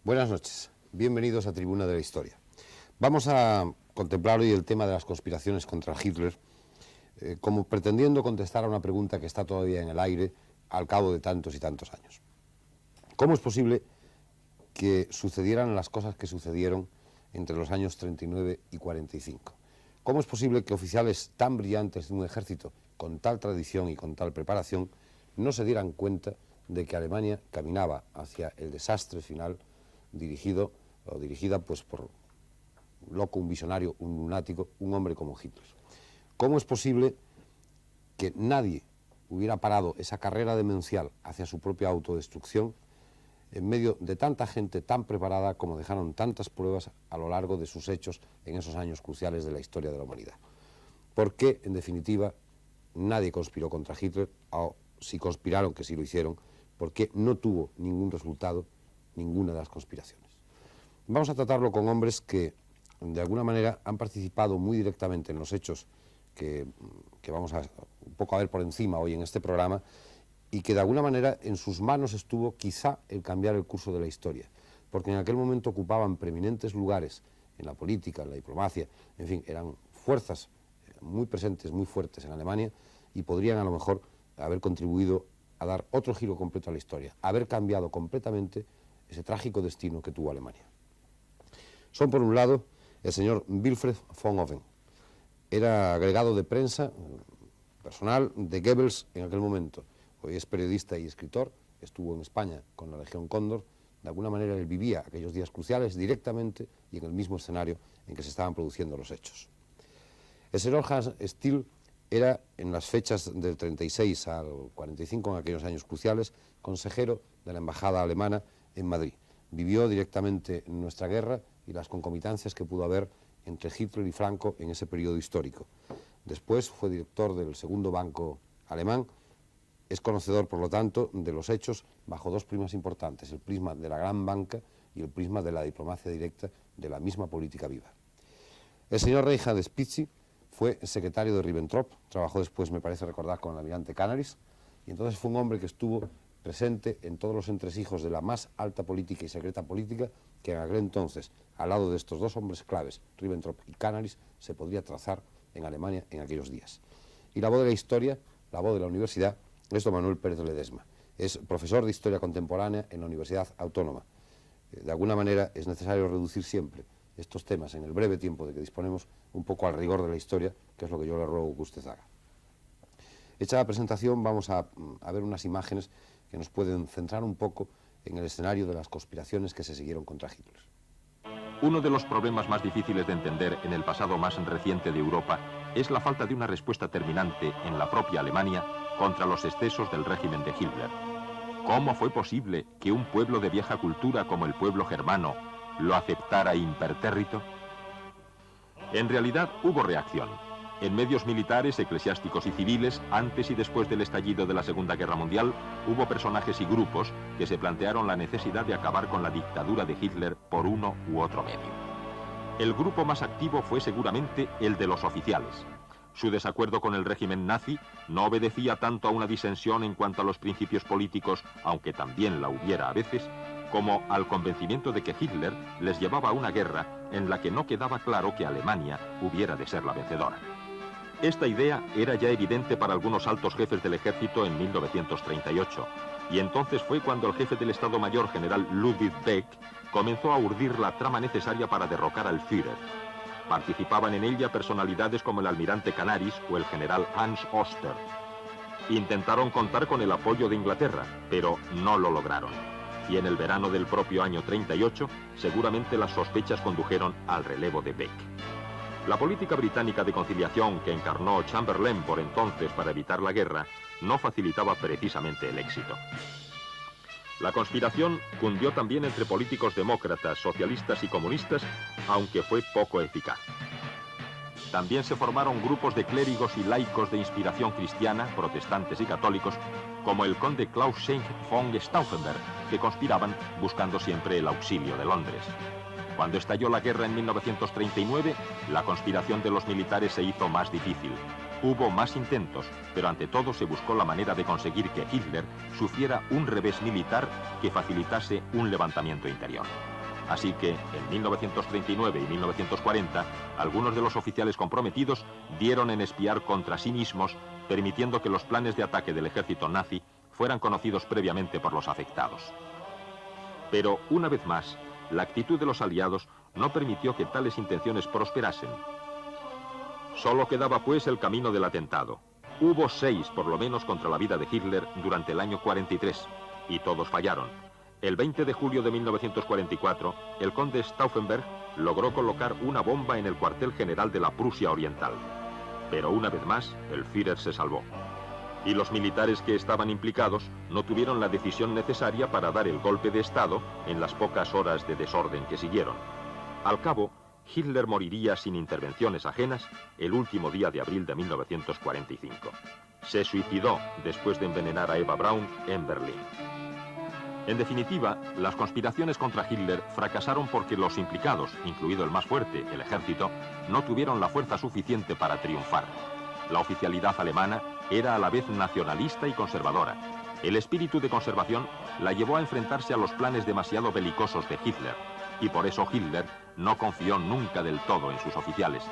Buenas noches, bienvenidos a Tribuna de la Historia. Vamos a contemplar hoy el tema de las conspiraciones contra Hitler, como pretendiendo contestar a una pregunta que está todavía en el aire al cabo de tantos y tantos años. ¿Cómo es posible que sucedieran las cosas que sucedieron entre los años 39 y 45? ¿Cómo es posible que oficiales tan brillantes de un ejército con tal tradición y con tal preparación no se dieran cuenta de que Alemania caminaba hacia el desastre final dirigida pues por un loco, un visionario, un lunático, un hombre como Hitler? ¿Cómo es posible que nadie hubiera parado esa carrera demencial hacia su propia autodestrucción en medio de tanta gente tan preparada como dejaron tantas pruebas a lo largo de sus hechos en esos años cruciales de la historia de la humanidad? ¿Por qué, en definitiva, nadie conspiró contra Hitler, o si conspiraron, que sí lo hicieron, por qué no tuvo ningún resultado ninguna de las conspiraciones? Vamos a tratarlo con hombres que, de alguna manera, han participado muy directamente en los hechos que vamos a un poco a ver por encima hoy en este programa, y que de alguna manera en sus manos estuvo quizá el cambiar el curso de la historia, porque en aquel momento ocupaban preeminentes lugares en la política, en la diplomacia, en fin, eran fuerzas muy presentes, muy fuertes en Alemania, y podrían a lo mejor haber contribuido a dar otro giro completo a la historia, haber cambiado completamente ese trágico destino que tuvo Alemania. Son, por un lado, el señor Wilfried von Oven. Era agregado de prensa personal de Goebbels en aquel momento. Hoy es periodista y escritor, estuvo en España con la Legión Cóndor. De alguna manera él vivía aquellos días cruciales directamente y en el mismo escenario en que se estaban produciendo los hechos. El señor Hans Still era, en las fechas del 36 al 45, en aquellos años cruciales, consejero de la Embajada Alemana en Madrid. Vivió directamente nuestra guerra y las concomitancias que pudo haber entre Hitler y Franco en ese periodo histórico. Después fue director del segundo banco alemán. Es conocedor, por lo tanto, de los hechos bajo dos prismas importantes: el prisma de la gran banca y el prisma de la diplomacia directa de la misma política viva. El señor Reinhard Spitzy fue secretario de Ribbentrop, trabajó después, me parece recordar, con el almirante Canaris, y entonces fue un hombre que estuvo presente en todos los entresijos de la más alta política y secreta política que en aquel entonces, al lado de estos dos hombres claves, Ribbentrop y Canaris, se podría trazar en Alemania en aquellos días. Y la voz de la historia, la voz de la universidad, es don Manuel Pérez de Ledesma. Es profesor de Historia Contemporánea en la Universidad Autónoma. De alguna manera es necesario reducir siempre estos temas, en el breve tiempo de que disponemos, un poco al rigor de la historia, que es lo que yo le ruego que usted haga. Hecha la presentación, vamos a ver unas imágenes que nos pueden centrar un poco en el escenario de las conspiraciones que se siguieron contra Hitler. Uno de los problemas más difíciles de entender en el pasado más reciente de Europa es la falta de una respuesta terminante en la propia Alemania contra los excesos del régimen de Hitler. ¿Cómo fue posible que un pueblo de vieja cultura como el pueblo germano lo aceptara impertérrito? En realidad hubo reacción. En medios militares, eclesiásticos y civiles, antes y después del estallido de la Segunda Guerra Mundial, hubo personajes y grupos que se plantearon la necesidad de acabar con la dictadura de Hitler por uno u otro medio. El grupo más activo fue seguramente el de los oficiales. Su desacuerdo con el régimen nazi no obedecía tanto a una disensión en cuanto a los principios políticos, aunque también la hubiera a veces, como al convencimiento de que Hitler les llevaba a una guerra en la que no quedaba claro que Alemania hubiera de ser la vencedora. Esta idea era ya evidente para algunos altos jefes del ejército en 1938, y entonces fue cuando el jefe del Estado Mayor, general Ludwig Beck, comenzó a urdir la trama necesaria para derrocar al Führer. Participaban en ella personalidades como el almirante Canaris o el general Hans Oster. Intentaron contar con el apoyo de Inglaterra, pero no lo lograron. Y en el verano del propio año 38, seguramente las sospechas condujeron al relevo de Beck. La política británica de conciliación que encarnó Chamberlain por entonces para evitar la guerra no facilitaba precisamente el éxito. La conspiración cundió también entre políticos demócratas, socialistas y comunistas, aunque fue poco eficaz. También se formaron grupos de clérigos y laicos de inspiración cristiana, protestantes y católicos, como el conde Klaus Schenk von Stauffenberg, que conspiraban buscando siempre el auxilio de Londres. Cuando estalló la guerra en 1939, la conspiración de los militares se hizo más difícil. Hubo más intentos, pero ante todo se buscó la manera de conseguir que Hitler sufriera un revés militar que facilitase un levantamiento interior. Así que en 1939 y 1940, algunos de los oficiales comprometidos dieron en espiar contra sí mismos, permitiendo que los planes de ataque del ejército nazi fueran conocidos previamente por los afectados. Pero, una vez más, la actitud de los aliados no permitió que tales intenciones prosperasen. Solo quedaba pues el camino del atentado. Hubo 6, por lo menos, contra la vida de Hitler durante el año 43, y todos fallaron. El 20 de julio de 1944, el conde Stauffenberg logró colocar una bomba en el cuartel general de la Prusia Oriental. Pero una vez más, el Führer se salvó. Y los militares que estaban implicados no tuvieron la decisión necesaria para dar el golpe de Estado en las pocas horas de desorden que siguieron. Al cabo, Hitler moriría sin intervenciones ajenas el último día de abril de 1945. Se suicidó después de envenenar a Eva Braun en Berlín. En definitiva, las conspiraciones contra Hitler fracasaron porque los implicados, incluido el más fuerte, el ejército, no tuvieron la fuerza suficiente para triunfar. La oficialidad alemana era a la vez nacionalista y conservadora. El espíritu de conservación la llevó a enfrentarse a los planes demasiado belicosos de Hitler, y por eso Hitler no confió nunca del todo en sus oficiales,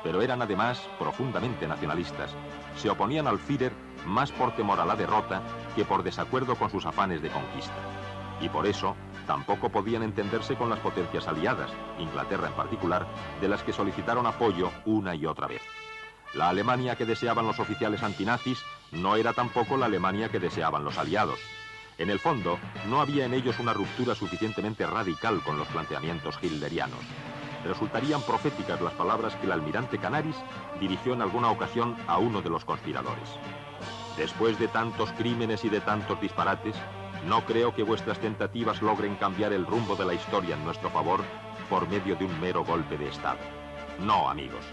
pero eran además profundamente nacionalistas. Se oponían al Führer más por temor a la derrota que por desacuerdo con sus afanes de conquista. Y por eso tampoco podían entenderse con las potencias aliadas, Inglaterra en particular, de las que solicitaron apoyo una y otra vez. La Alemania que deseaban los oficiales antinazis no era tampoco la Alemania que deseaban los aliados. En el fondo, no había en ellos una ruptura suficientemente radical con los planteamientos hitlerianos. Resultarían proféticas las palabras que el almirante Canaris dirigió en alguna ocasión a uno de los conspiradores. Después de tantos crímenes y de tantos disparates, no creo que vuestras tentativas logren cambiar el rumbo de la historia en nuestro favor por medio de un mero golpe de Estado. No, amigos.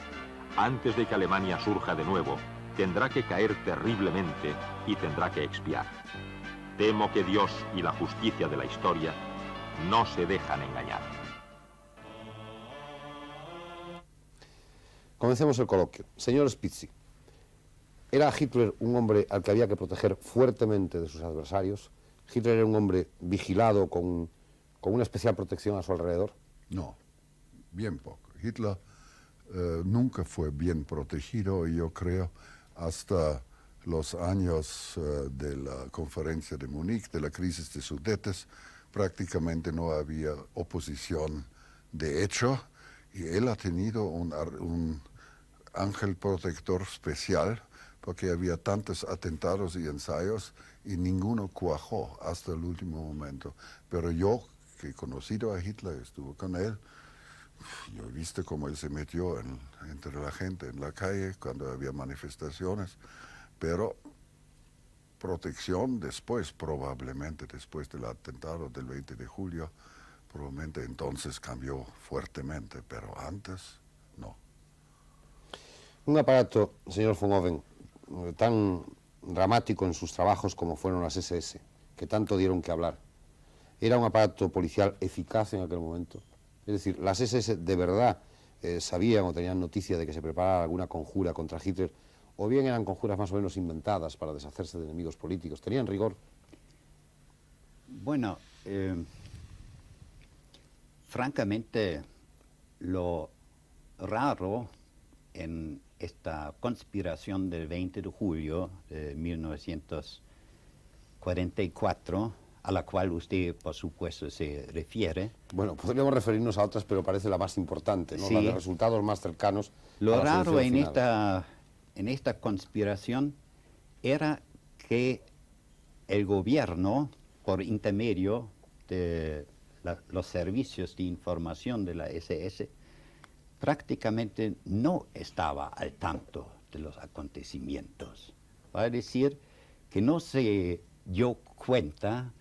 Antes de que Alemania surja de nuevo, tendrá que caer terriblemente y tendrá que expiar. Temo que Dios y la justicia de la historia no se dejan engañar. Comencemos el coloquio. Señor Spitzy, ¿era Hitler un hombre al que había que proteger fuertemente de sus adversarios? ¿Hitler era un hombre vigilado con una especial protección a su alrededor? No, bien poco. Hitler nunca fue bien protegido, y yo creo hasta los años de la conferencia de Múnich, de la crisis de Sudetes, prácticamente no había oposición de hecho, y él ha tenido un ángel protector especial, porque había tantos atentados y ensayos y ninguno cuajó hasta el último momento. Pero yo, que he conocido a Hitler, estuve con él, yo he visto cómo él se metió entre la gente en la calle cuando había manifestaciones, pero protección después, probablemente después del atentado del 20 de julio, probablemente entonces cambió fuertemente, pero antes no. Un aparato, señor von Oven, tan dramático en sus trabajos como fueron las SS, que tanto dieron que hablar, ¿era un aparato policial eficaz en aquel momento? Es decir, ¿las SS de verdad sabían o tenían noticia de que se preparaba alguna conjura contra Hitler, o bien eran conjuras más o menos inventadas para deshacerse de enemigos políticos? ¿Tenían rigor? Bueno, francamente, lo raro en esta conspiración del 20 de julio de 1944, a la cual usted, por supuesto, se refiere. Bueno, podríamos referirnos a otras, pero parece la más importante, ¿no? Sí. La de resultados más cercanos. Lo a la raro solución en final. esta conspiración era que el gobierno, por intermedio de los servicios de información de la SS, prácticamente no estaba al tanto de los acontecimientos. Va a decir que no se dio cuenta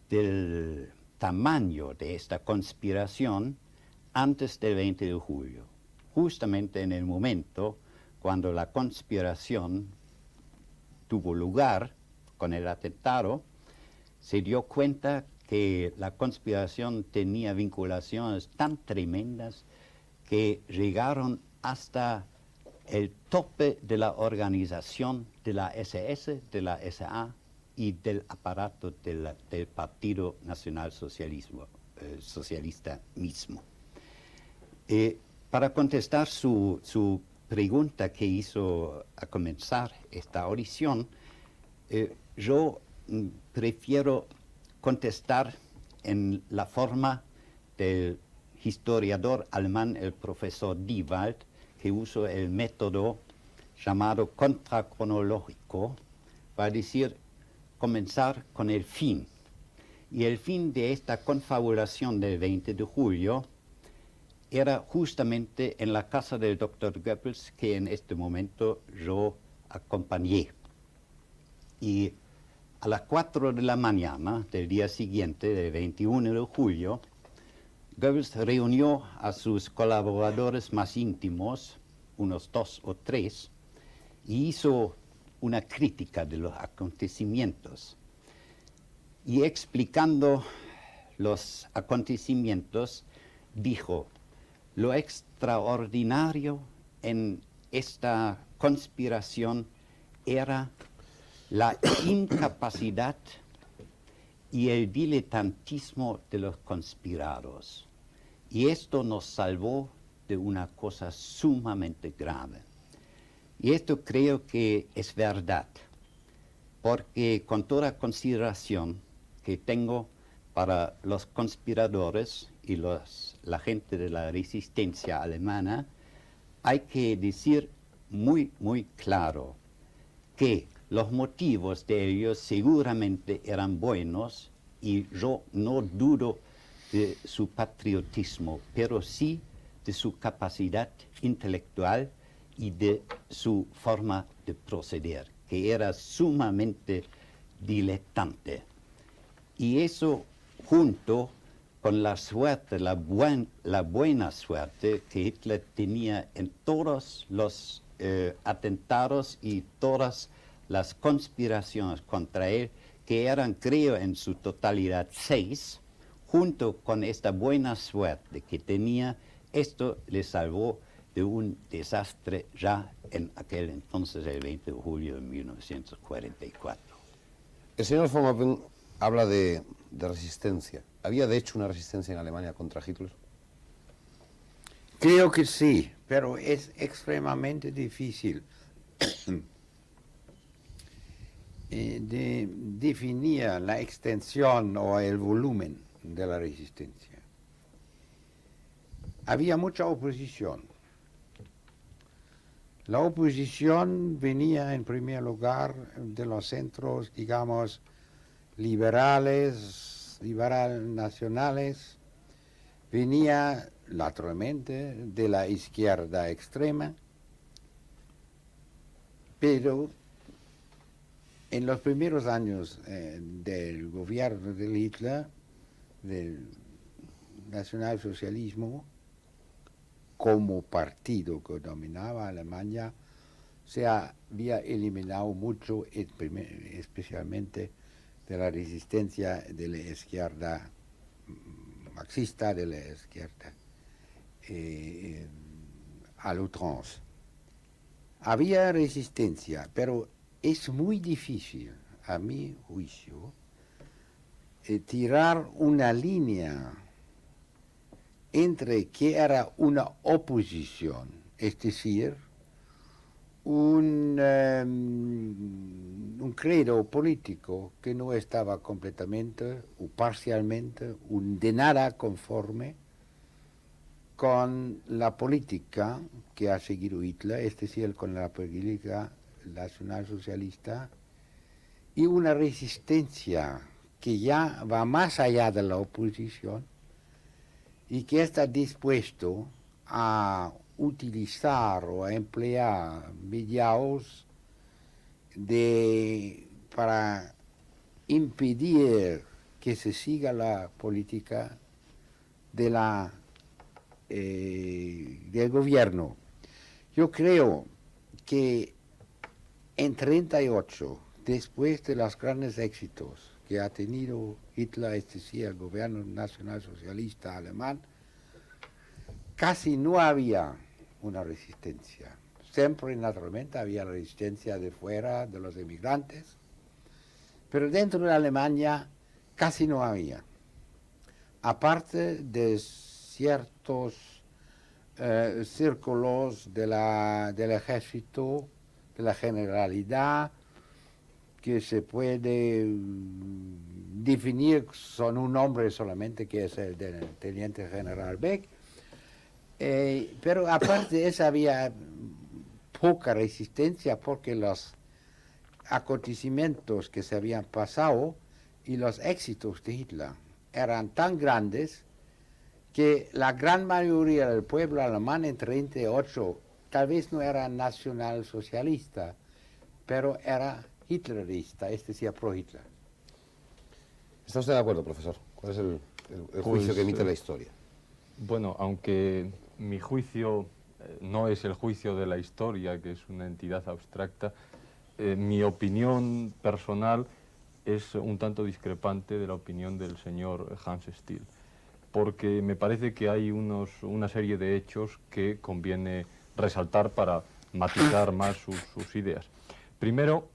del tamaño de esta conspiración antes del 20 de julio, justamente en el momento cuando la conspiración tuvo lugar con el atentado. Se dio cuenta que la conspiración tenía vinculaciones tan tremendas que llegaron hasta el tope de la organización de la SS, de la SA y del aparato del Partido Nacional Socialismo. socialista mismo. Para contestar su pregunta que hizo a comenzar esta audición, yo prefiero contestar en la forma del historiador alemán, el profesor Diewald, que usó el método llamado contracronológico, para decir, comenzar con el fin. Y el fin de esta confabulación del 20 de julio era justamente en la casa del doctor Goebbels, que en este momento yo acompañé. Y a las 4 de la mañana del día siguiente, del 21 de julio, Goebbels reunió a sus colaboradores más íntimos, unos 2 o 3, y hizo una crítica de los acontecimientos. Y explicando los acontecimientos, dijo: lo extraordinario en esta conspiración era la incapacidad y el diletantismo de los conspirados. Y esto nos salvó de una cosa sumamente grave. Y esto creo que es verdad, porque con toda consideración que tengo para los conspiradores y la gente de la resistencia alemana, hay que decir muy, muy claro que los motivos de ellos seguramente eran buenos y yo no dudo de su patriotismo, pero sí de su capacidad intelectual y de su forma de proceder, que era sumamente diletante. Y eso junto con la suerte, la buena suerte que Hitler tenía en todos los atentados y todas las conspiraciones contra él, que eran, creo, en su totalidad 6, junto con esta buena suerte que tenía, esto le salvó de un desastre ya en aquel entonces, el 20 de julio de 1944. El señor von Oppen habla de resistencia. ¿Había de hecho una resistencia en Alemania contra Hitler? Creo que sí, pero es extremadamente difícil de definir la extensión o el volumen de la resistencia. Había mucha oposición. La oposición venía en primer lugar de los centros, digamos, liberal nacionales, venía naturalmente de la izquierda extrema, pero en los primeros años del gobierno de Hitler, del nacionalsocialismo, como partido que dominaba Alemania, se había eliminado mucho, especialmente de la resistencia de la izquierda marxista, de la izquierda a la outrance. Había resistencia, pero es muy difícil, a mi juicio, tirar una línea entre que era una oposición, es decir, un credo político que no estaba completamente o parcialmente de nada conforme con la política que ha seguido Hitler, es decir, con la política nacionalsocialista, y una resistencia que ya va más allá de la oposición y que está dispuesto a utilizar o a emplear medios para impedir que se siga la política del gobierno. Yo creo que en 1938, después de los grandes éxitos que ha tenido Hitler, es decir, el gobierno nacionalsocialista alemán, casi no había una resistencia. Siempre, naturalmente, había resistencia de fuera, de los emigrantes, pero dentro de Alemania casi no había. aparte de ciertos círculos del ejército, de la generalidad, que se puede definir con un nombre solamente, que es el del teniente general Beck. Pero aparte de eso había poca resistencia, porque los acontecimientos que se habían pasado y los éxitos de Hitler eran tan grandes que la gran mayoría del pueblo alemán en 1938 tal vez no era nacionalsocialista, pero era hitlerista, es decir, pro-Hitler. ¿Está usted de acuerdo, profesor? ¿Cuál es el juicio Pues, que emite la historia? Bueno, aunque mi juicio no es el juicio de la historia, que es una entidad abstracta, mi opinión personal es un tanto discrepante de la opinión del señor Hans Stiel, porque me parece que hay una serie de hechos que conviene resaltar para matizar más sus ideas. Primero,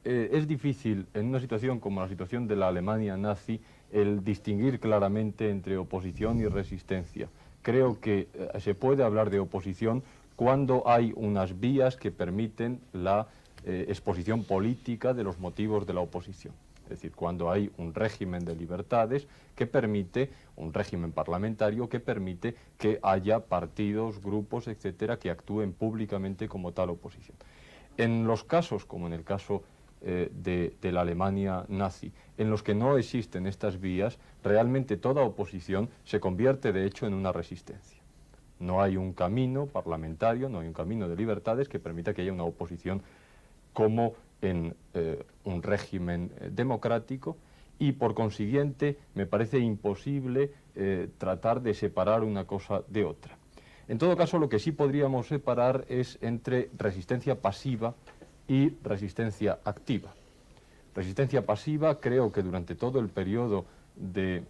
es difícil en una situación como la situación de la Alemania nazi el distinguir claramente entre oposición y resistencia. Creo que se puede hablar de oposición cuando hay unas vías que permiten la exposición política de los motivos de la oposición. Es decir, cuando hay un régimen de libertades que permite, un régimen parlamentario que permite que haya partidos, grupos, etcétera, que actúen públicamente como tal oposición. En los casos, como en el caso de la Alemania nazi, en los que no existen estas vías, realmente toda oposición se convierte de hecho en una resistencia. No hay un camino parlamentario, no hay un camino de libertades que permita que haya una oposición como en un régimen democrático, y por consiguiente me parece imposible tratar de separar una cosa de otra. En todo caso, lo que sí podríamos separar es entre resistencia pasiva y resistencia activa. Resistencia pasiva, creo que durante todo el periodo de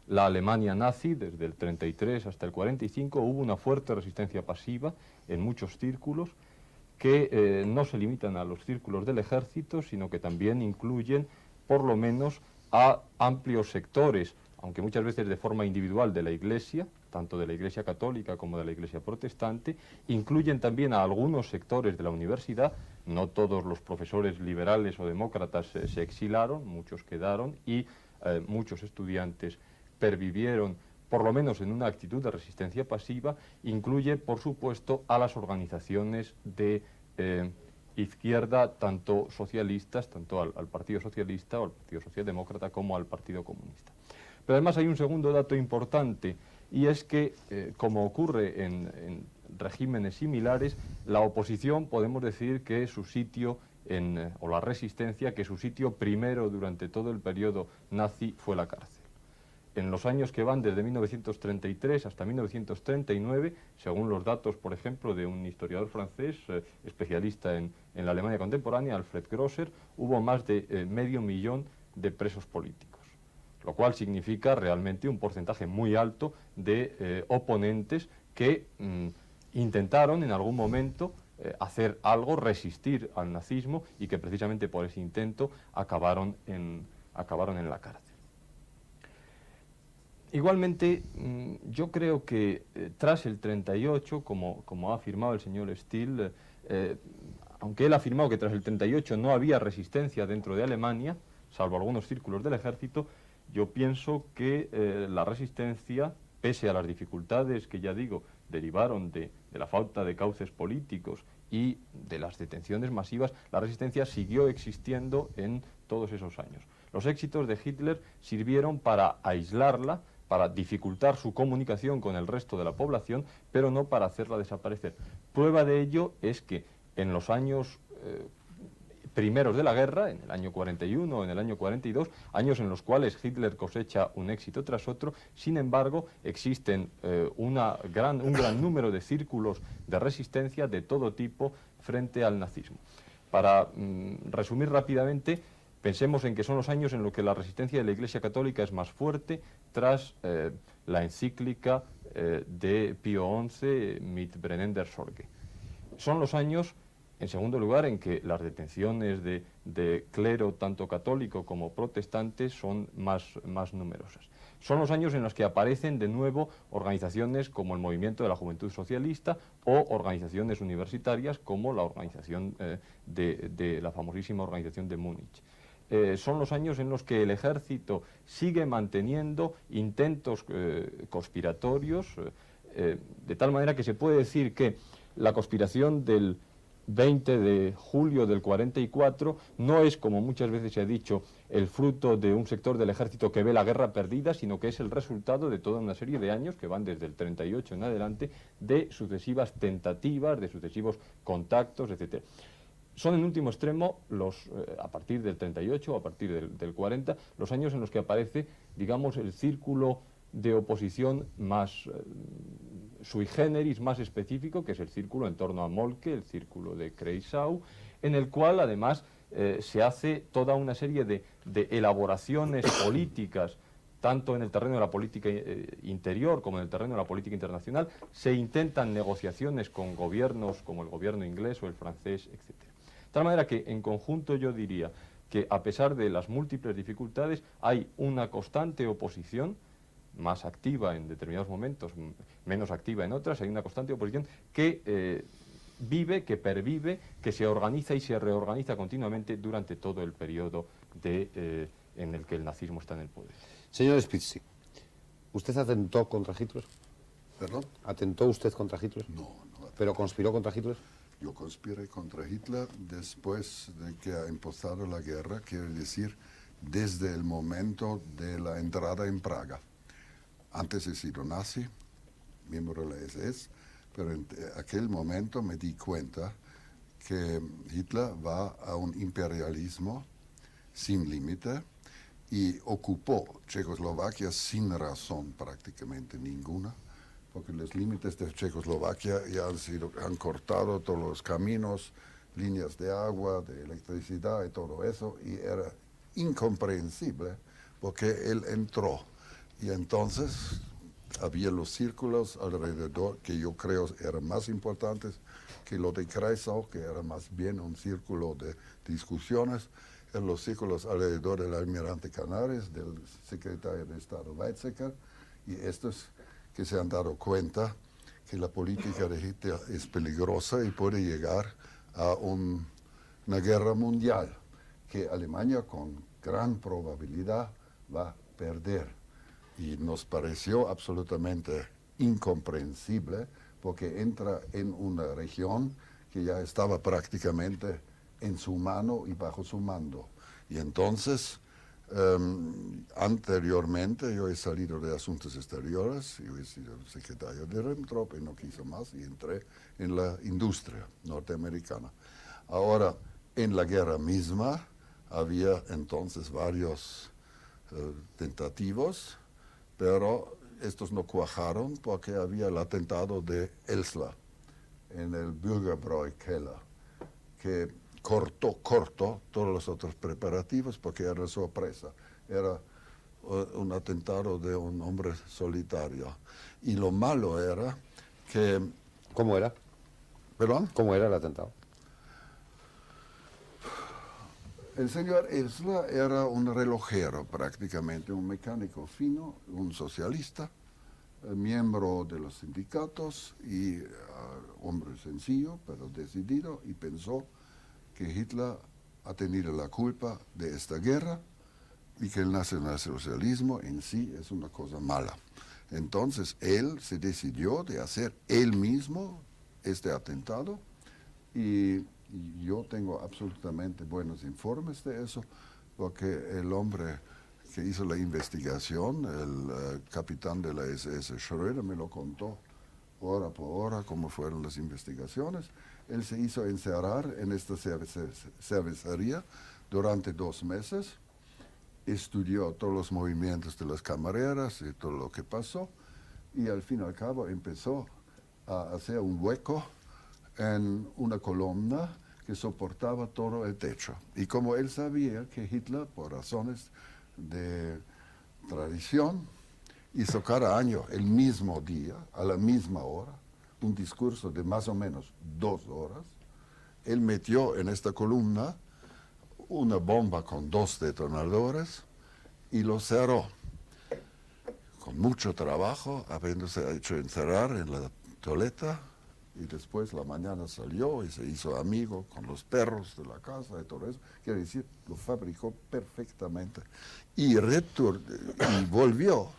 la Alemania nazi, desde el 33 hasta el 45, hubo una fuerte resistencia pasiva en muchos círculos, que no se limitan a los círculos del ejército, sino que también incluyen, por lo menos, a amplios sectores, aunque muchas veces de forma individual, de la Iglesia, tanto de la Iglesia católica como de la Iglesia protestante, incluyen también a algunos sectores de la universidad. No todos los profesores liberales o demócratas se exilaron, muchos quedaron, y muchos estudiantes pervivieron, por lo menos en una actitud de resistencia pasiva. Incluye, por supuesto, a las organizaciones de izquierda, tanto socialistas, tanto al Partido Socialista o al Partido Socialdemócrata como al Partido Comunista. Pero además hay un segundo dato importante, y es que, como ocurre en regímenes similares, la oposición, podemos decir que su sitio, o la resistencia, que su sitio primero durante todo el periodo nazi fue la cárcel. En los años que van desde 1933 hasta 1939, según los datos, por ejemplo, de un historiador francés especialista en la Alemania contemporánea, Alfred Grosser, hubo más de 500.000 de presos políticos, lo cual significa realmente un porcentaje muy alto de oponentes que intentaron en algún momento hacer algo, resistir al nazismo, y que precisamente por ese intento acabaron en la cárcel. Igualmente, yo creo que tras el 38, como ha afirmado el señor Stiel, aunque él ha afirmado que tras el 38 no había resistencia dentro de Alemania, salvo algunos círculos del ejército, yo pienso que la resistencia, pese a las dificultades que ya digo derivaron de la falta de cauces políticos y de las detenciones masivas, la resistencia siguió existiendo en todos esos años. Los éxitos de Hitler sirvieron para aislarla, para dificultar su comunicación con el resto de la población, pero no para hacerla desaparecer. Prueba de ello es que en los años primeros de la guerra, en el año 41, en el año 42, años en los cuales Hitler cosecha un éxito tras otro, sin embargo, existen un gran número de círculos de resistencia de todo tipo frente al nazismo. Para resumir rápidamente, pensemos en que son los años en los que la resistencia de la Iglesia Católica es más fuerte tras la encíclica de Pío XI, Mit brennender Sorge. Son los años En segundo lugar, en que las detenciones de clero, tanto católico como protestante, son más numerosas. Son los años en los que aparecen de nuevo organizaciones como el Movimiento de la Juventud Socialista o organizaciones universitarias como la organización de la famosísima organización de Múnich. Son los años en los que el ejército sigue manteniendo intentos conspiratorios, de tal manera que se puede decir que la conspiración del 20 de julio del 44 no es, como muchas veces se ha dicho, el fruto de un sector del ejército que ve la guerra perdida, sino que es el resultado de toda una serie de años, que van desde el 38 en adelante, de sucesivas tentativas, de sucesivos contactos, etc. Son en último extremo, a partir del 38 o a partir del 40, los años en los que aparece, digamos, el círculo de oposición más sui generis, más específico, que es el círculo en torno a Moltke, el círculo de Kreisau, en el cual además se hace toda una serie de elaboraciones políticas, tanto en el terreno de la política interior como en el terreno de la política internacional. Se intentan negociaciones con gobiernos como el gobierno inglés o el francés, etc. De tal manera que, en conjunto, yo diría que, a pesar de las múltiples dificultades, hay una constante oposición, más activa en determinados momentos, menos activa en otras. Hay una constante oposición que vive, que pervive, que se organiza y se reorganiza continuamente durante todo el periodo en el que el nazismo está en el poder. Señor Spitzi, ¿usted atentó contra Hitler? ¿Perdón? ¿Atentó usted contra Hitler? No. ¿Pero conspiró contra Hitler? Yo conspiré contra Hitler después de que ha empezado la guerra, quiere decir, desde el momento de la entrada en Praga. Antes he sido nazi, miembro de la SS, pero en aquel momento me di cuenta que Hitler va a un imperialismo sin límite y ocupó Checoslovaquia sin razón prácticamente ninguna, porque los límites de Checoslovaquia ya han cortado todos los caminos, líneas de agua, de electricidad y todo eso, y era incomprensible porque él entró. Y entonces había los círculos alrededor que yo creo eran más importantes que lo de Kreisau, que era más bien un círculo de discusiones, en los círculos alrededor del almirante Canaris, del secretario de Estado Weizsäcker, y estos que se han dado cuenta que la política de Hitler es peligrosa y puede llegar a una guerra mundial, que Alemania con gran probabilidad va a perder. Y nos pareció absolutamente incomprensible porque entra en una región que ya estaba prácticamente en su mano y bajo su mando. Y entonces, anteriormente yo he salido de Asuntos Exteriores, yo he sido secretario de Ribbentrop y no quiso más y entré en la industria norteamericana. Ahora, en la guerra misma había entonces varios tentativos, pero estos no cuajaron porque había el atentado de Elstler en el Bürgerbräu-Keller, que cortó todos los otros preparativos porque era sorpresa. Era un atentado de un hombre solitario. Y lo malo era que... ¿Cómo era? ¿Perdón? ¿Cómo era el atentado? El señor Elstler era un relojero prácticamente, un mecánico fino, un socialista, miembro de los sindicatos y hombre sencillo pero decidido, y pensó que Hitler ha tenido la culpa de esta guerra y que el nacionalsocialismo en sí es una cosa mala. Entonces él se decidió de hacer él mismo este atentado y yo tengo absolutamente buenos informes de eso, porque el hombre que hizo la investigación, el capitán de la SS Schröder, me lo contó hora por hora cómo fueron las investigaciones. Él se hizo encerrar en esta cervecería durante 2 meses, estudió todos los movimientos de las camareras y todo lo que pasó, y al fin y al cabo empezó a hacer un hueco en una columna que soportaba todo el techo. Y como él sabía que Hitler, por razones de tradición, hizo cada año, el mismo día, a la misma hora, un discurso de más o menos 2 horas, él metió en esta columna una bomba con 2 detonadores y lo cerró. Con mucho trabajo, habiéndose hecho encerrar en la toleta, y después la mañana salió y se hizo amigo con los perros de la casa y todo eso. Quiere decir, lo fabricó perfectamente. Y volvió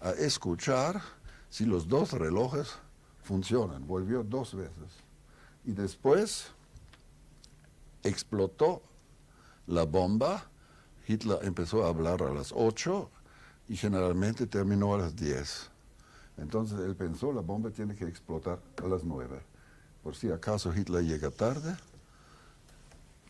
a escuchar si los 2 relojes funcionan. Volvió 2 veces. Y después explotó la bomba. Hitler empezó a hablar a las 8 y generalmente terminó a las 10. Entonces él pensó, la bomba tiene que explotar a las 9. Por si acaso Hitler llega tarde.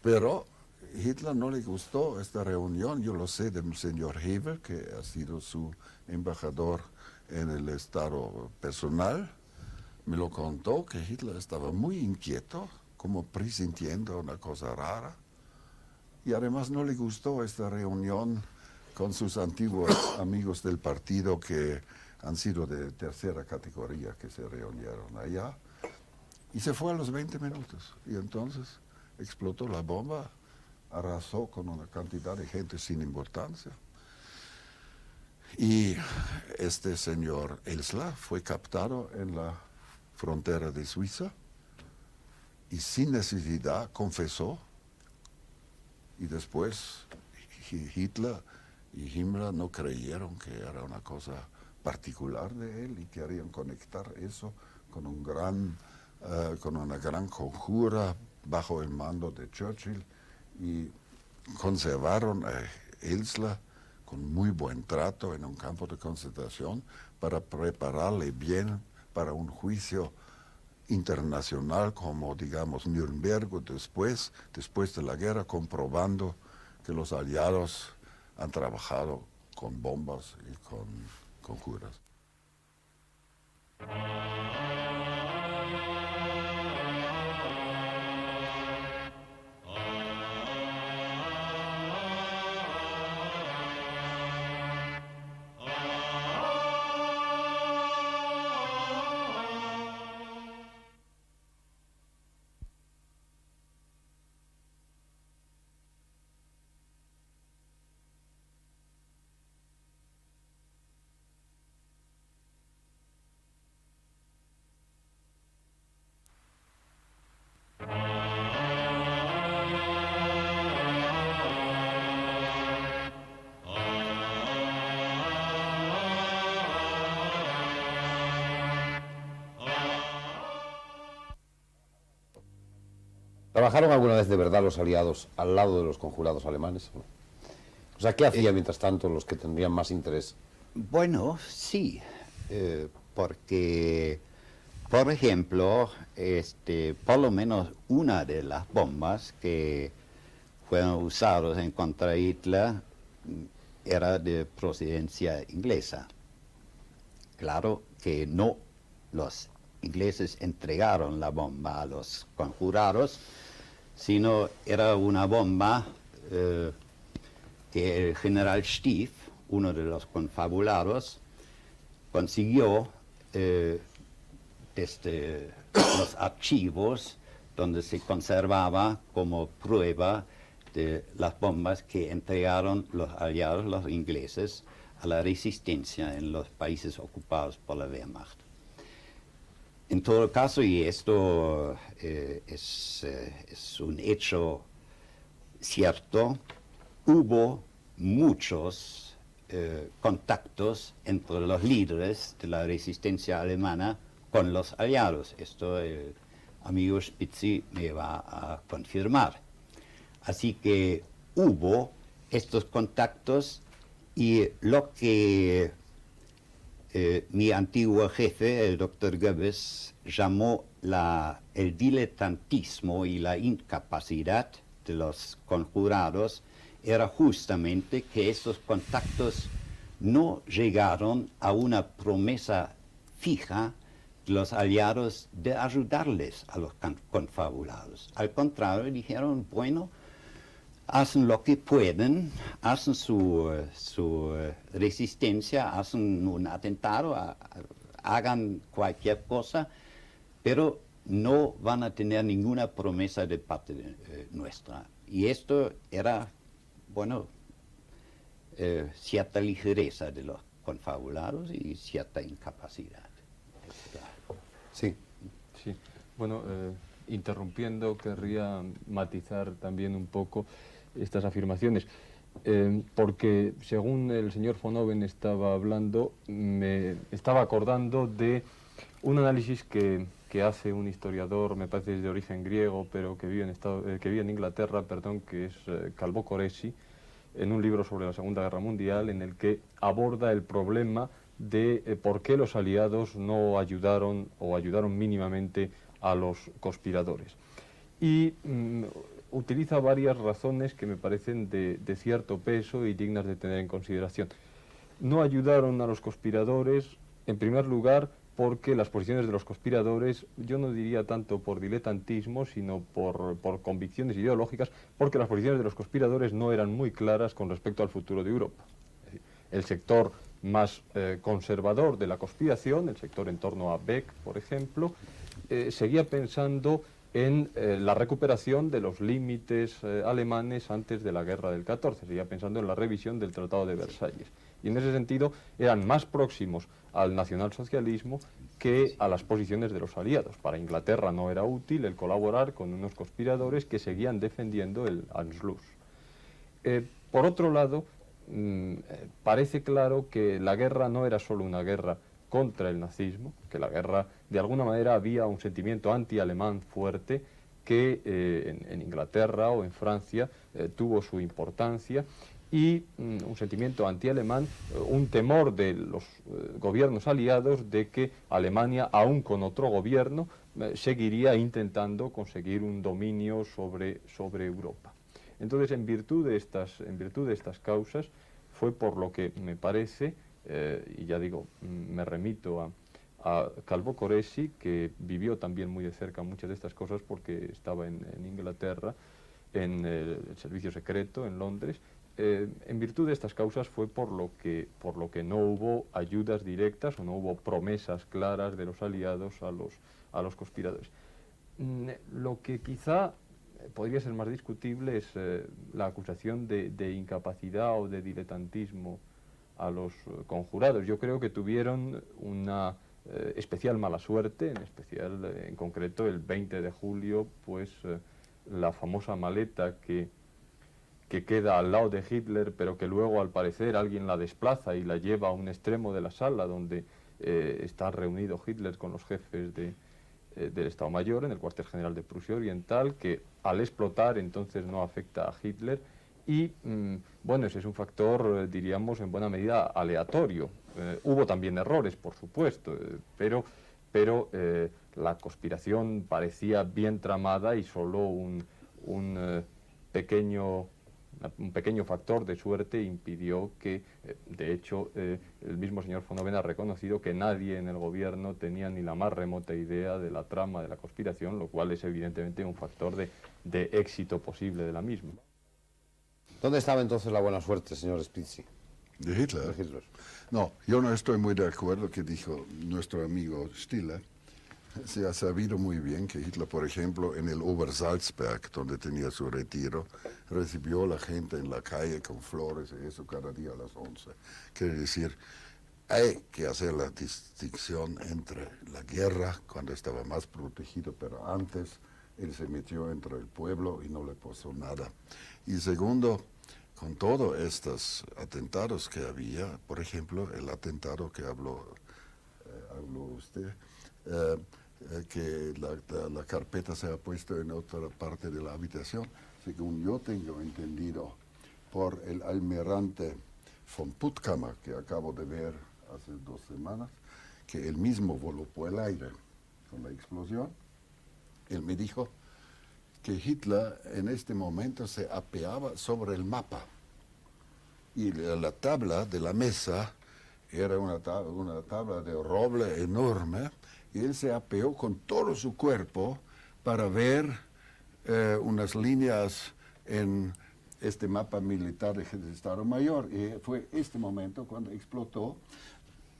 Pero Hitler no le gustó esta reunión. Yo lo sé del señor Hever, que ha sido su embajador en el estado personal. Me lo contó que Hitler estaba muy inquieto, como presintiendo una cosa rara. Y además no le gustó esta reunión con sus antiguos amigos del partido que han sido de tercera categoría, que se reunieron allá. Y se fue a los 20 minutos. Y entonces explotó la bomba, arrasó con una cantidad de gente sin importancia. Y este señor Elsler fue captado en la frontera de Suiza y sin necesidad confesó. Y después Hitler y Himmler no creyeron que era una cosa particular de él y querían conectar eso con con una gran conjura bajo el mando de Churchill, y conservaron a Elsler con muy buen trato en un campo de concentración para prepararle bien para un juicio internacional como, digamos, Nuremberg, después de la guerra, comprobando que los aliados han trabajado con bombas y con conjuras. ¿Trabajaron alguna vez de verdad los aliados al lado de los conjurados alemanes? O sea, ¿qué hacían mientras tanto los que tendrían más interés? Bueno, sí, porque, por ejemplo, por lo menos una de las bombas que fueron usadas en contra de Hitler era de procedencia inglesa. Claro que no los ingleses entregaron la bomba a los conjurados, sino era una bomba que el general Stief, uno de los confabulados, consiguió desde los archivos donde se conservaba como prueba de las bombas que entregaron los aliados, los ingleses, a la resistencia en los países ocupados por la Wehrmacht. En todo caso, y esto es un hecho cierto, hubo muchos contactos entre los líderes de la resistencia alemana con los aliados. Esto el amigo Spitzi me va a confirmar. Así que hubo estos contactos, y lo que mi antiguo jefe, el doctor Goebbels, llamó el diletantismo y la incapacidad de los conjurados era justamente que estos contactos no llegaron a una promesa fija de los aliados de ayudarles a los confabulados. Al contrario, dijeron, bueno, hacen lo que pueden, hacen su resistencia, hacen un atentado, hagan cualquier cosa, pero no van a tener ninguna promesa de parte nuestra. Y esto era, bueno, cierta ligereza de los confabulados y cierta incapacidad. Sí. Sí, bueno, interrumpiendo, querría matizar también un poco estas afirmaciones, porque según el señor von Oven estaba hablando, me estaba acordando de un análisis que hace un historiador, me parece de origen griego, pero que vive en Inglaterra, perdón, que es Calvo Coresi, en un libro sobre la Segunda Guerra Mundial, en el que aborda el problema de por qué los aliados no ayudaron o ayudaron mínimamente a los conspiradores. Y utiliza varias razones que me parecen de cierto peso y dignas de tener en consideración. No ayudaron a los conspiradores, en primer lugar, porque las posiciones de los conspiradores, yo no diría tanto por diletantismo, sino por convicciones ideológicas, porque las posiciones de los conspiradores no eran muy claras con respecto al futuro de Europa. El sector más conservador de la conspiración, el sector en torno a Beck, por ejemplo, seguía pensando en la recuperación de los límites alemanes antes de la guerra del 14, seguía pensando en la revisión del Tratado de Versalles. Y en ese sentido eran más próximos al nacionalsocialismo que a las posiciones de los aliados. Para Inglaterra no era útil el colaborar con unos conspiradores que seguían defendiendo el Anschluss. Por otro lado, parece claro que la guerra no era solo una guerra contra el nazismo, que la guerra, de alguna manera, había un sentimiento anti-alemán fuerte que en Inglaterra o en Francia tuvo su importancia, y un sentimiento anti-alemán, un temor de los gobiernos aliados de que Alemania, aún con otro gobierno, seguiría intentando conseguir un dominio sobre Europa. Entonces, en virtud de estas causas, fue por lo que me parece, y ya digo, me remito a Calvo Coresi, que vivió también muy de cerca muchas de estas cosas porque estaba en Inglaterra, en el servicio secreto en Londres. En virtud de estas causas fue por lo que no hubo ayudas directas o no hubo promesas claras de los aliados a los conspiradores. Lo que quizá podría ser más discutible es la acusación de incapacidad o de diletantismo a los conjurados. Yo creo que tuvieron una especial mala suerte, en concreto el 20 de julio, pues la famosa maleta que queda al lado de Hitler, pero que luego al parecer alguien la desplaza y la lleva a un extremo de la sala donde está reunido Hitler con los jefes del Estado Mayor en el cuartel general de Prusia Oriental, que al explotar entonces no afecta a Hitler. Y bueno, ese es un factor, diríamos, en buena medida aleatorio. Hubo también errores, por supuesto, pero la conspiración parecía bien tramada y solo un pequeño factor de suerte impidió que, de hecho, el mismo señor von Oven ha reconocido que nadie en el gobierno tenía ni la más remota idea de la trama de la conspiración, lo cual es evidentemente un factor de éxito posible de la misma. ¿Dónde estaba entonces la buena suerte, señor Spitzi? ¿De Hitler? De Hitler. No, yo no estoy muy de acuerdo que dijo nuestro amigo Stiller. Se ha sabido muy bien que Hitler, por ejemplo, en el Obersalzberg, donde tenía su retiro, recibió a la gente en la calle con flores y eso cada día a las 11. Quiere decir, hay que hacer la distinción entre la guerra, cuando estaba más protegido, pero antes él se metió entre el pueblo y no le pasó nada. Y segundo, con todos estos atentados que había, por ejemplo, el atentado que habló usted, que la carpeta se ha puesto en otra parte de la habitación, según yo tengo entendido, por el almirante von Puttkammer, que acabo de ver hace 2 semanas, que él mismo voló por el aire con la explosión. Él me dijo que Hitler en este momento se apeaba sobre el mapa y la tabla de la mesa era una tabla de roble enorme, y él se apeó con todo su cuerpo para ver unas líneas en este mapa militar del Estado Mayor. Y fue este momento cuando explotó.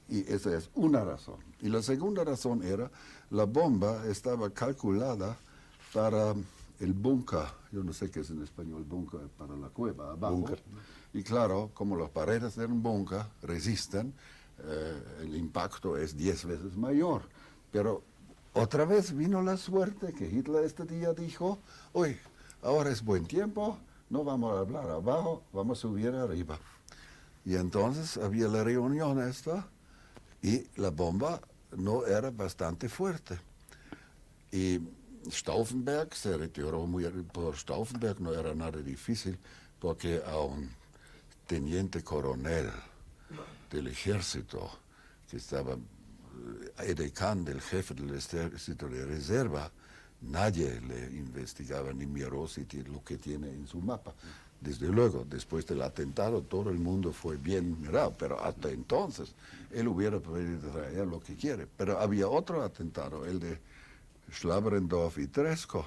Y esa es una razón. Y la segunda razón era, la bomba estaba calculada para el búnker, yo no sé qué es en español, búnker, para la cueva abajo. Búnker. Y claro, como las paredes de un búnker resisten, el impacto es 10 veces mayor. Pero otra vez vino la suerte que Hitler este día dijo, hoy, ahora es buen tiempo, no vamos a hablar abajo, vamos a subir arriba. Y entonces había la reunión esta, y la bomba no era bastante fuerte. Y Stauffenberg se retiró muy... Por Stauffenberg no era nada difícil, porque a un teniente coronel del ejército, que estaba edecán del jefe del ejército de reserva, nadie le investigaba ni miró si lo que tiene en su mapa. Desde luego, después del atentado, todo el mundo fue bien mirado, pero hasta entonces él hubiera podido traer lo que quiere. Pero había otro atentado, el de Schlabrendorf y Tresco,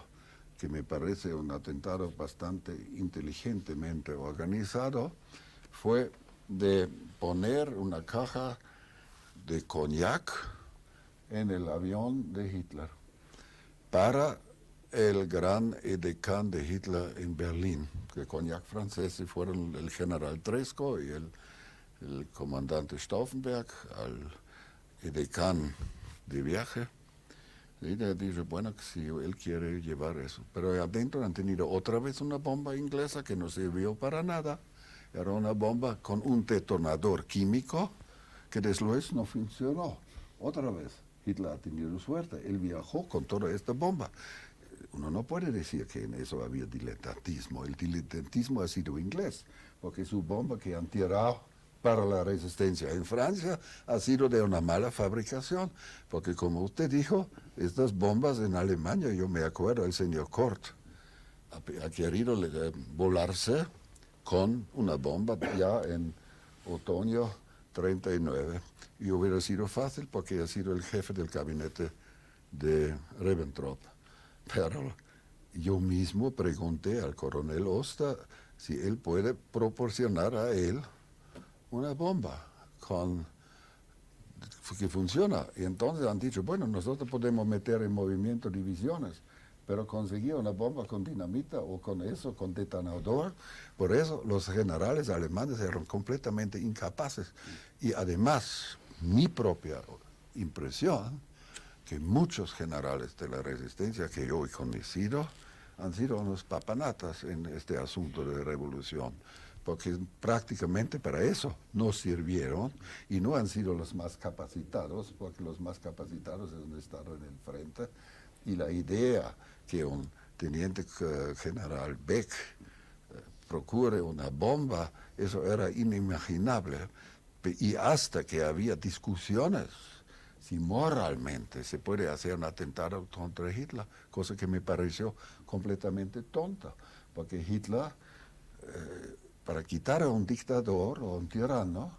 que me parece un atentado bastante inteligentemente organizado, fue de poner una caja de coñac en el avión de Hitler para el gran edecán de Hitler en Berlín, que coñac francés, fueron el general Tresco y el comandante Stauffenberg al edecán de viaje. Y le dije, bueno, que si él quiere llevar eso. Pero adentro han tenido otra vez una bomba inglesa que no sirvió para nada. Era una bomba con un detonador químico que después no funcionó. Otra vez, Hitler ha tenido suerte. Él viajó con toda esta bomba. Uno no puede decir que en eso había diletantismo. El diletantismo ha sido inglés, porque su bomba que han tirado para la resistencia en Francia ha sido de una mala fabricación, porque como usted dijo, estas bombas en Alemania, yo me acuerdo, el señor Kort ha querido volarse con una bomba ya en otoño 39, y hubiera sido fácil porque ha sido el jefe del gabinete de Ribbentrop. Pero yo mismo pregunté al coronel Oster si él puede proporcionar a él una bomba que funciona. Y entonces han dicho, bueno, nosotros podemos meter en movimiento divisiones, pero conseguir una bomba con dinamita o con eso, con detonador, por eso los generales alemanes eran completamente incapaces. Y además, mi propia impresión, que muchos generales de la resistencia que yo he conocido han sido unos papanatas en este asunto de revolución, porque prácticamente para eso no sirvieron y no han sido los más capacitados, porque los más capacitados han estado en el frente, y la idea que un teniente general Beck procure una bomba, eso era inimaginable, y hasta que había discusiones si moralmente se puede hacer un atentado contra Hitler, cosa que me pareció completamente tonta, porque Hitler, para quitar a un dictador o un tirano,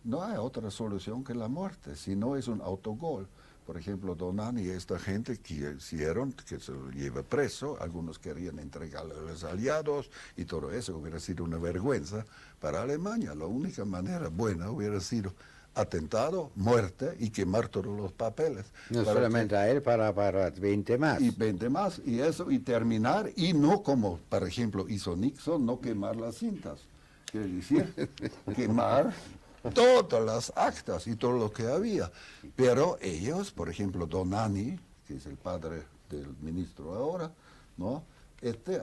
no hay otra solución que la muerte, si no es un autogol. Por ejemplo, Donani y esta gente quisieron que se lo lleve preso, algunos querían entregarlo a los aliados y todo eso hubiera sido una vergüenza para Alemania. La única manera buena hubiera sido atentado, muerte y quemar todos los papeles. No solamente a él, para 20 más. Y 20 más, y eso, y terminar, y no como, por ejemplo, hizo Nixon, no quemar las cintas. Quiere decir, quemar todas las actas y todo lo que había. Pero ellos, por ejemplo, Donani, que es el padre del ministro ahora, ¿no?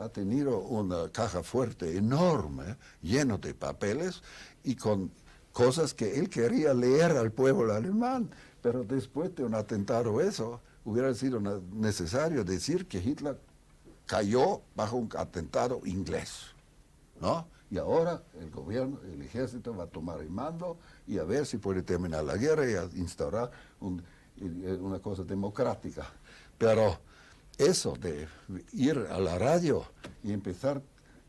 Ha tenido una caja fuerte enorme, lleno de papeles y con cosas que él quería leer al pueblo alemán, pero después de un atentado eso, hubiera sido necesario decir que Hitler cayó bajo un atentado inglés, ¿no? Y ahora el gobierno, el ejército va a tomar el mando y a ver si puede terminar la guerra y a instaurar una cosa democrática. Pero eso de ir a la radio y empezar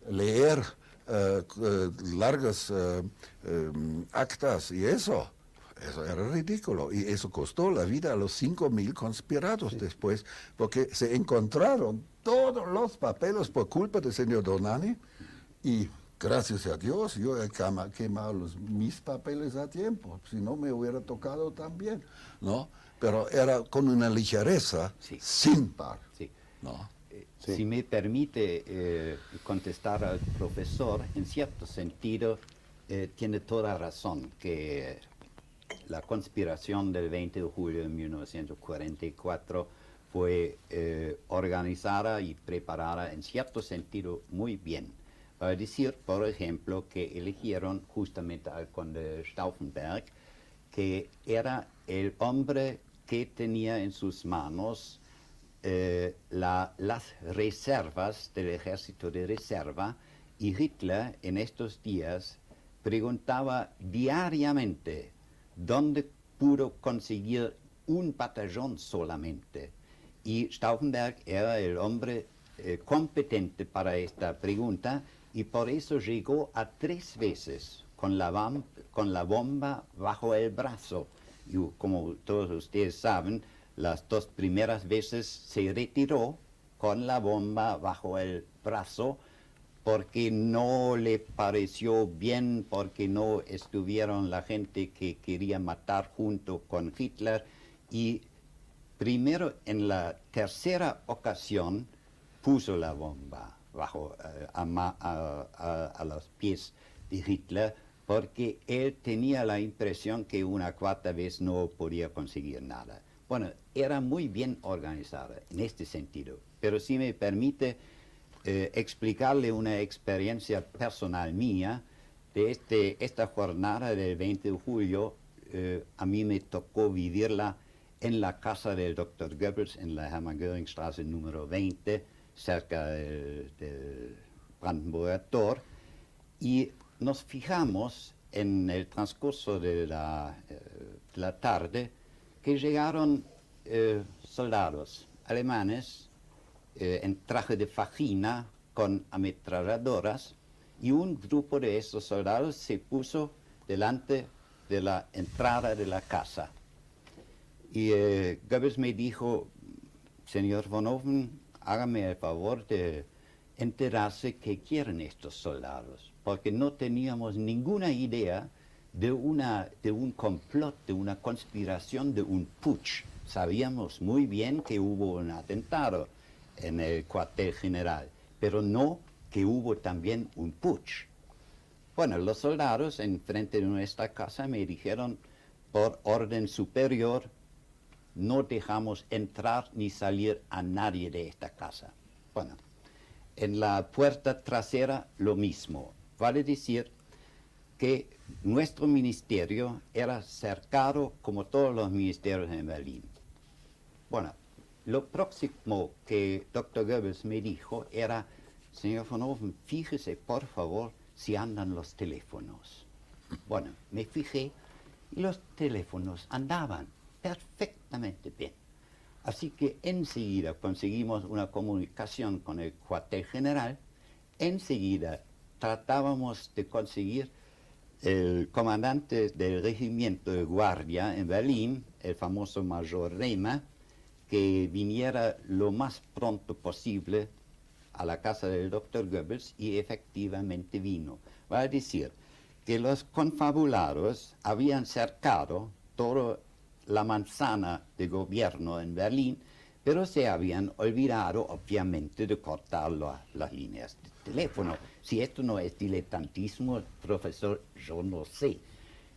a leer largas actas y eso era ridículo, y eso costó la vida a los 5.000 conspirados después, porque se encontraron todos los papeles por culpa del señor Donani, y gracias a Dios, yo he quemado mis papeles a tiempo, si no me hubiera tocado también, ¿no? Pero era con una ligereza Sí. sin par, Sí. ¿no? Sí. Si me permite contestar al profesor, en cierto sentido tiene toda razón que la conspiración del 20 de julio de 1944 fue organizada y preparada en cierto sentido muy bien. Para decir, por ejemplo, que eligieron justamente al conde Stauffenberg, que era el hombre que tenía en sus manos las reservas del ejército de reserva, y Hitler en estos días preguntaba diariamente dónde pudo conseguir un batallón solamente. Y Stauffenberg era el hombre competente para esta pregunta, y por eso llegó a 3 veces con la bomba bajo el brazo. Y como todos ustedes saben, las 2 primeras veces se retiró con la bomba bajo el brazo porque no le pareció bien, porque no estuvieron la gente que quería matar junto con Hitler. Y primero, en la tercera ocasión, puso la bomba bajo a los pies de Hitler, porque él tenía la impresión que una 4ª vez no podía conseguir nada. Bueno, era muy bien organizada en este sentido, pero si me permite explicarle una experiencia personal mía de esta jornada del 20 de julio, a mí me tocó vivirla en la casa del Dr. Goebbels en la Hermann-Göring-Straße número 20, cerca del Brandenburger Tor, y nos fijamos en el transcurso de la tarde que llegaron soldados alemanes en traje de fajina con ametralladoras, y un grupo de esos soldados se puso delante de la entrada de la casa. Y Goebbels me dijo: señor von Oven, hágame el favor de enterarse qué quieren estos soldados, porque no teníamos ninguna idea de un complot, de una conspiración, de un putsch. Sabíamos muy bien que hubo un atentado en el cuartel general, pero no que hubo también un putsch. Bueno, los soldados en frente de nuestra casa me dijeron, por orden superior, no dejamos entrar ni salir a nadie de esta casa. Bueno, en la puerta trasera lo mismo. Vale decir que nuestro ministerio era cercado como todos los ministerios en Berlín. Bueno, lo próximo que Dr. Goebbels me dijo era: señor von Oven, fíjese por favor si andan los teléfonos. Bueno, me fijé y los teléfonos andaban perfectamente bien. Así que enseguida conseguimos una comunicación con el cuartel general. Enseguida tratábamos de conseguir el comandante del regimiento de guardia en Berlín, el famoso mayor Rehmer, que viniera lo más pronto posible a la casa del Dr. Goebbels, y efectivamente vino. Va a decir que los confabulados habían cercado toda la manzana de gobierno en Berlín, pero se habían olvidado obviamente de cortar las líneas de teléfono. Si esto no es diletantismo, profesor, yo no sé,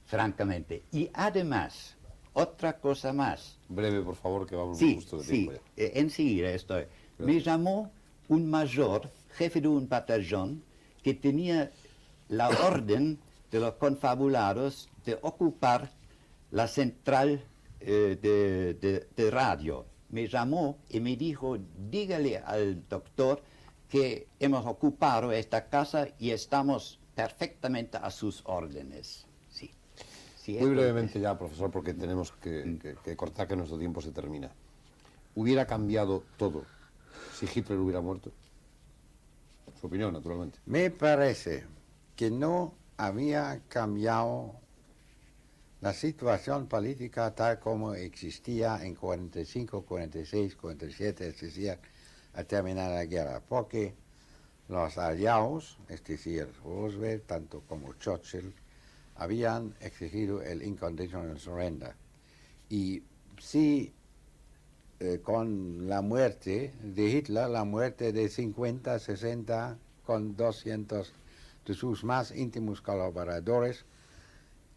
francamente. Y además, otra cosa más. Breve, por favor, que vamos Sí, justo de sí, tiempo ya. enseguida estoy. Me llamó un mayor, jefe de un batallón, que tenía la orden de los confabulados de ocupar la central de radio. Me llamó y me dijo: dígale al doctor que hemos ocupado esta casa y estamos perfectamente a sus órdenes. Sí. Sí, Muy esto- brevemente ya, profesor, porque tenemos que cortar, que nuestro tiempo se termina. ¿Hubiera cambiado todo si Hitler hubiera muerto? Su opinión, naturalmente. Me parece que no había cambiado la situación política tal como existía en 45, 46, 47, es decir, a terminar la guerra, porque Los aliados, es decir, Roosevelt tanto como Churchill, habían exigido el unconditional surrender. Y si con la muerte de Hitler, la muerte de 50, 60, con 200 de sus más íntimos colaboradores,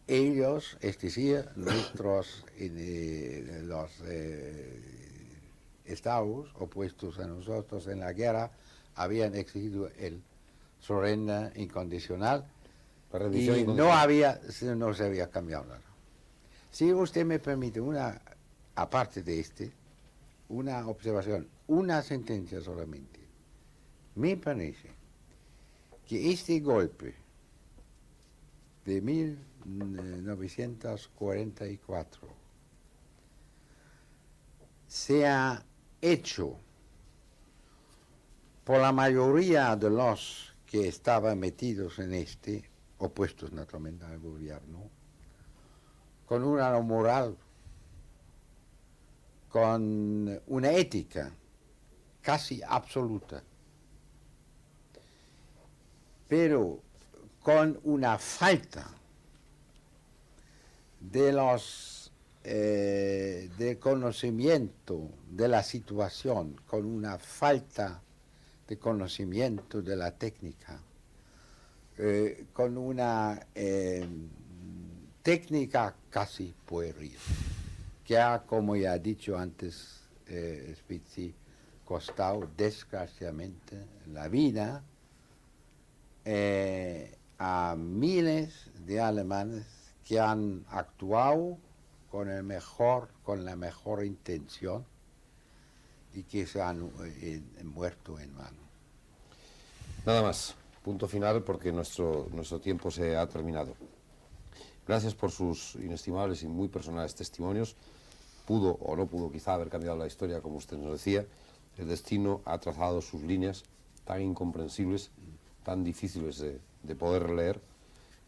ellos, es decir, nuestros los estados opuestos a nosotros en la guerra, habían exigido el surrender incondicional La rendición y incondicional. no se había cambiado nada. Si usted me permite aparte de una observación, una sentencia solamente, me parece que este golpe de 1944 se ha hecho por la mayoría de los que estaban metidos en opuestos naturalmente al gobierno, con una moral, con una ética casi absoluta, pero con una falta de conocimiento de la situación, con una falta de conocimiento de la técnica, con una técnica casi pueril, que ha, como ya ha dicho antes Spitzi, costado desgraciadamente la vida a miles de alemanes que han actuado con la mejor intención y que se han muerto en vano. Nada más, punto final porque nuestro tiempo se ha terminado. Gracias por sus inestimables y muy personales testimonios. Pudo o no pudo quizá haber cambiado la historia, como usted nos decía. El destino ha trazado sus líneas tan incomprensibles, tan difíciles de poder leer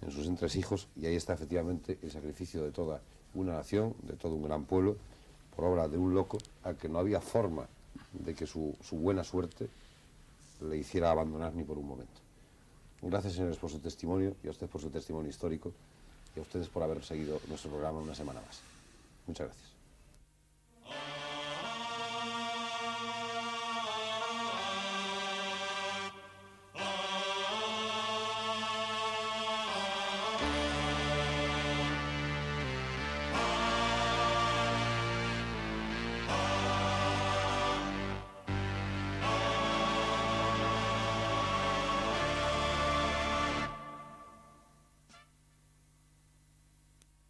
en sus entresijos, y ahí está efectivamente el sacrificio de toda una nación, de todo un gran pueblo, por obra de un loco al que no había forma de que su buena suerte le hiciera abandonar ni por un momento. Gracias, señores, por su testimonio, y a usted por su testimonio histórico, y a ustedes por haber seguido nuestro programa una semana más. Muchas gracias.